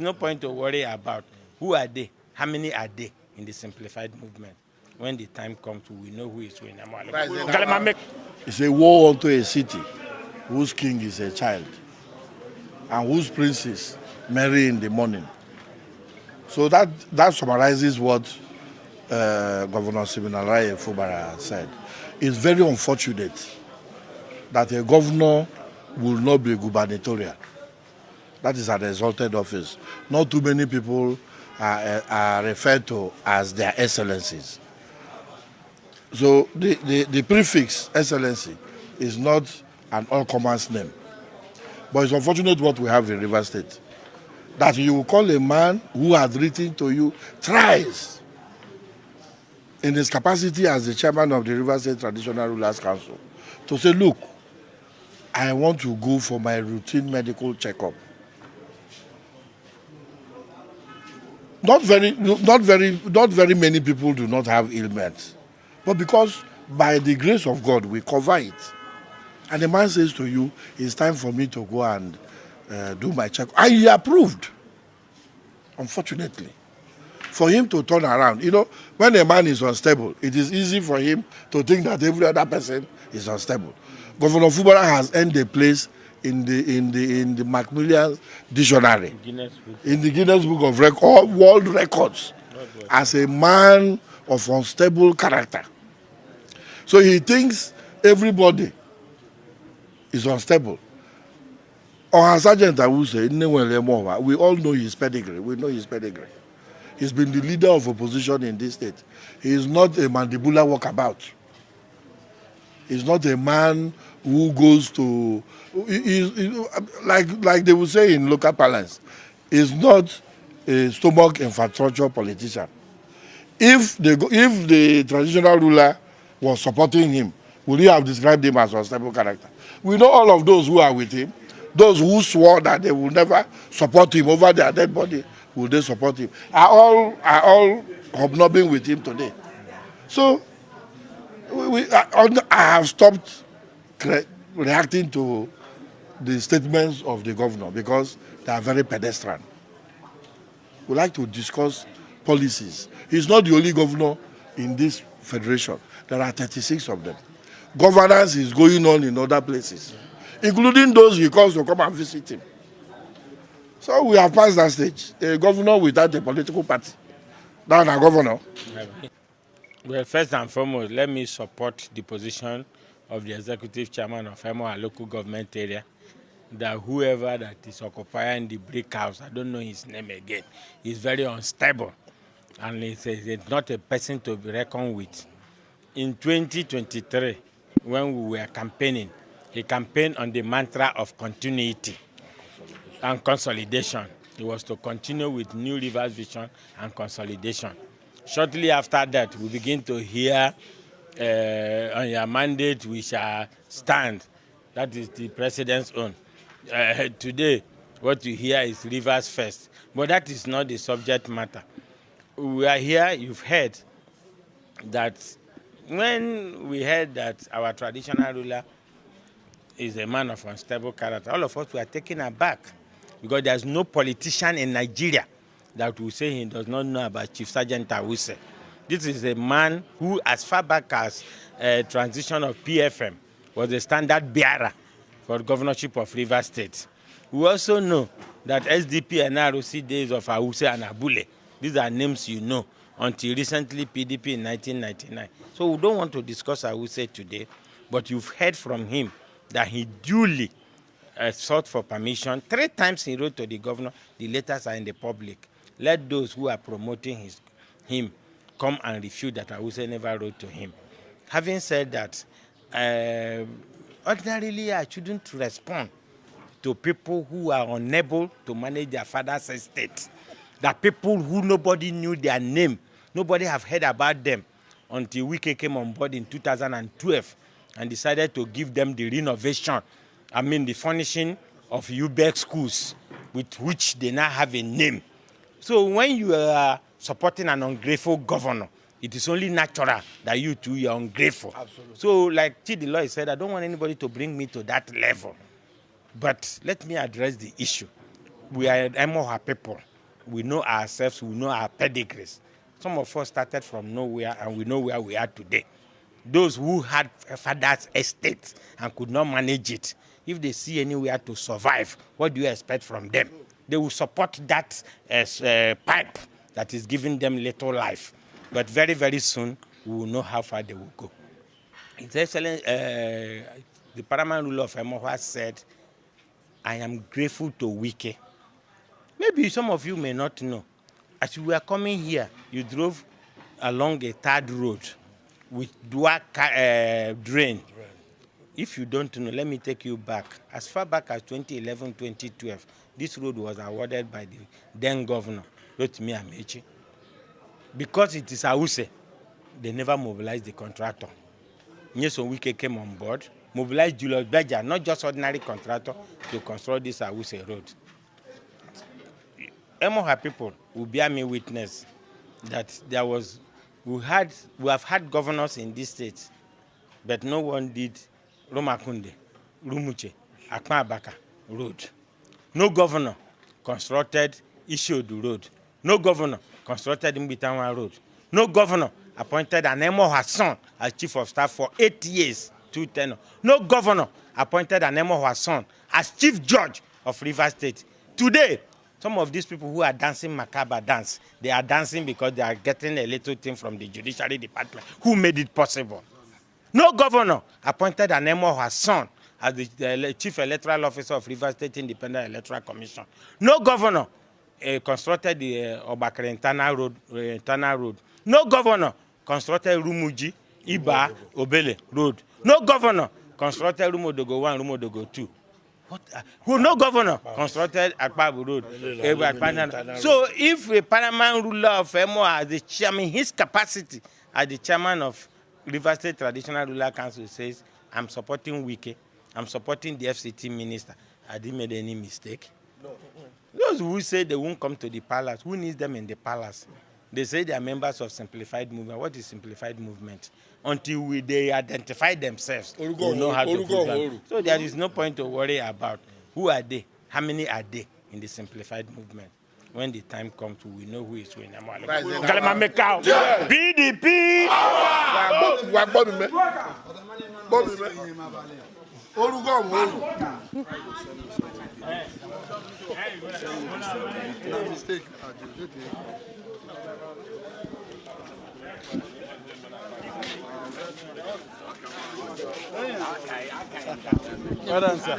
No point to worry about who are they, how many are they in the simplified movement. When the time comes, we know who is winning. It's a war unto a city whose king is a child and whose princes marry in the morning. So that summarizes what Governor Fubara said. It's very unfortunate that a governor will not be gubernatorial. That is an exalted office. Not too many people are referred to as their excellencies. So the prefix excellency is not an all-comers name. But it's unfortunate what we have in River State. That you will call a man who has written to you thrice in his capacity as the chairman of the River State Traditional Rulers Council to say, look, I want to go for my routine medical checkup. Not very many people do not have ailments. But because by the grace of God, we cover it. And the man says to you, it's time for me to go and do my check. And he approved, unfortunately. For him to turn around, when a man is unstable, it is easy for him to think that every other person is unstable. Governor Fubara has earned a place in the Macmillan Dictionary, in the Guinness Book of World Records, as a man of unstable character. So he thinks everybody is unstable. Or Sergeant, I will say, we all know his pedigree. We know his pedigree. He's been the leader of opposition in this state. He is not a mandibular walkabout. He's not a man who goes to, like they would say in local parlance, he's not a stomach infrastructure politician. If the traditional ruler was supporting him, would you have described him as a unstable character? We know all of those who are with him, those who swore that they will never support him over their dead body, will they support him? Are all hobnobbing with him today. So I have stopped reacting to the statements of the governor because they are very pedestrian. We like to discuss policies. He's not the only governor in this federation. There are 36 of them. Governance is going on in other places, including those he calls to come and visit him. So we have passed that stage. A governor without a political party. That's a governor. Well, first and foremost, let me support the position of the executive chairman of Emo local government area, that whoever that is occupying the brick house, I don't know his name again, is very unstable. And it's not a person to be reckoned with. In 2023, when we were campaigning, he campaigned on the mantra of continuity and consolidation. It was to continue with New Rivers vision and consolidation. Shortly after that, we begin to hear on your mandate we shall stand. That is the president's own. Today, what you hear is Rivers first. But that is not the subject matter. We are here, you've heard that when we heard that our traditional ruler is a man of unstable character, all of us were taken aback because there's no politician in Nigeria that will say he does not know about Chief Sergeant Awuse. This is a man who, as far back as transition of PFM, was the standard bearer for the governorship of River State. We also know that SDP and ROC days of Awuse and Abule, these are names you know, until recently PDP in 1999. So we don't want to discuss Awuse today, but you've heard from him that he duly sought for permission. 3 times he wrote to the governor. The letters are in the public. Let those who are promoting him come and refute that Awuse never wrote to him. Having said that, ordinarily I shouldn't respond to people who are unable to manage their father's estate. That people who nobody knew their name, nobody have heard about them until Wike came on board in 2012 and decided to give them the renovation, the furnishing of UBEC schools, with which they now have a name. So when you are supporting an ungrateful governor, it is only natural that you too are ungrateful. Absolutely. So like Chidi said, I don't want anybody to bring me to that level. But let me address the issue. We are Emoha people. We know ourselves, we know our pedigrees. Some of us started from nowhere and we know where we are today. Those who had a father's estate and could not manage it, if they see anywhere to survive, what do you expect from them? They will support that as a pipe that is giving them little life. But very, very soon, we will know how far they will go. His Excellency, the paramount ruler of Emoha said, I am grateful to Wike. Maybe some of you may not know. As you were coming here, you drove along a third road with dual drain. If you don't know, let me take you back. As far back as 2011, 2012, this road was awarded by the then governor, Rotimi Amechi. Because it is Awuse, they never mobilized the contractor. Nyesom Wike came on board, mobilized Julius Berger, not just ordinary contractor, to construct this Awuse road. Emoha people will bear me witness that we have had governors in this state, but no one did Romakunde, Rumuche, Akmabaka road. No governor constructed Ishodu road. No governor constructed Mbitanwa road. No governor appointed an Emoha son as chief of staff for 8 years, 2 tenure. No governor appointed an Emoha son as chief judge of Rivers State. Today, some of these people who are dancing macabre dance, they are dancing because they are getting a little thing from the judiciary department. Who made it possible? No governor appointed an Emoha son as the chief electoral officer of Rivers State Independent Electoral Commission. No governor constructed the Obakere internal road. No governor constructed Rumuji, Iba, Obele road. No governor constructed Rumodogo 1, Rumodogo 2. No governor constructed Akpabu Road. So if a paramount ruler of Emoha, as the chairman, his capacity as the chairman of River State Traditional Ruler Council says, I'm supporting Wike, I'm supporting the FCT minister, have they made any mistake? No. Those who say they won't come to the palace, who needs them in the palace? They say they are members of Simplified Movement. What is Simplified Movement? Until they identify themselves, we know how to put them. So there is no point to worry about who are they, how many are they in the Simplified Movement. When the time comes, we know who is winning. PDP! Well done, sir.